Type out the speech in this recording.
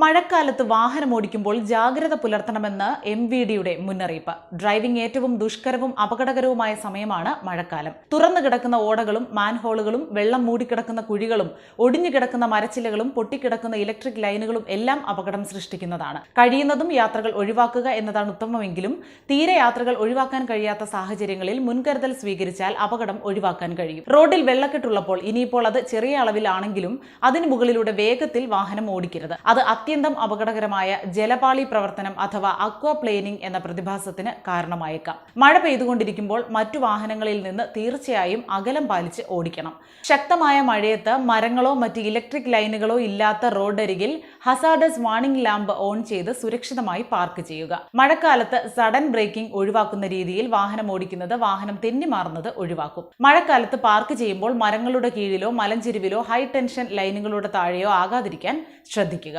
മഴക്കാലത്ത് വാഹനമോടിക്കുമ്പോൾ ജാഗ്രത പുലർത്തണമെന്ന് MVDയുടെ മുന്നറിയിപ്പ്. ഡ്രൈവിംഗ് ഏറ്റവും ദുഷ്കരവും അപകടകരവുമായ സമയമാണ് മഴക്കാലം. തുറന്നു കിടക്കുന്ന ഓടകളും മാൻഹോളുകളും വെള്ളം മൂടിക്കിടക്കുന്ന കുഴികളും ഒടിഞ്ഞു കിടക്കുന്ന മരച്ചില്ലകളും പൊട്ടിക്കിടക്കുന്ന ഇലക്ട്രിക് ലൈനുകളും എല്ലാം അപകടം സൃഷ്ടിക്കുന്നതാണ്. കഴിയുന്നതും യാത്രകൾ ഒഴിവാക്കുക എന്നതാണ് ഉത്തമമെങ്കിലും തീരെ യാത്രകൾ ഒഴിവാക്കാൻ കഴിയാത്ത സാഹചര്യങ്ങളിൽ മുൻകരുതൽ സ്വീകരിച്ചാൽ അപകടം ഒഴിവാക്കാൻ കഴിയും. റോഡിൽ വെള്ളക്കെട്ടുള്ളപ്പോൾ ഇനിയിപ്പോൾ അത് ചെറിയ അളവിലാണെങ്കിലും അതിന് മുകളിലൂടെ വേഗത്തിൽ വാഹനം ഓടിക്കരുത്. അത് അത്യന്തം അപകടകരമായ ജലപാളി പ്രവർത്തനം അഥവാ അക്വാപ്ലേനിംഗ് എന്ന പ്രതിഭാസത്തിന് കാരണമായേക്കാം. മഴ പെയ്തുകൊണ്ടിരിക്കുമ്പോൾ മറ്റു വാഹനങ്ങളിൽ നിന്ന് തീർച്ചയായും അകലം പാലിച്ച് ഓടിക്കണം. ശക്തമായ മഴയത്ത് മരങ്ങളോ മറ്റ് ഇലക്ട്രിക് ലൈനുകളോ ഇല്ലാത്ത റോഡരികിൽ ഹസാർഡസ് വാർണിംഗ് ലാമ്പ് ഓൺ ചെയ്ത് സുരക്ഷിതമായി പാർക്ക് ചെയ്യുക. മഴക്കാലത്ത് സഡൻ ബ്രേക്കിംഗ് ഒഴിവാക്കുന്ന രീതിയിൽ വാഹനം ഓടിക്കുന്നത് വാഹനം തെന്നിമാറുന്നത് ഒഴിവാക്കും. മഴക്കാലത്ത് പാർക്ക് ചെയ്യുമ്പോൾ മരങ്ങളുടെ കീഴിലോ മലഞ്ചെരുവിലോ ഹൈ ടെൻഷൻ ലൈനുകളുടെ താഴെയോ ആകാതിരിക്കാൻ ശ്രദ്ധിക്കുക.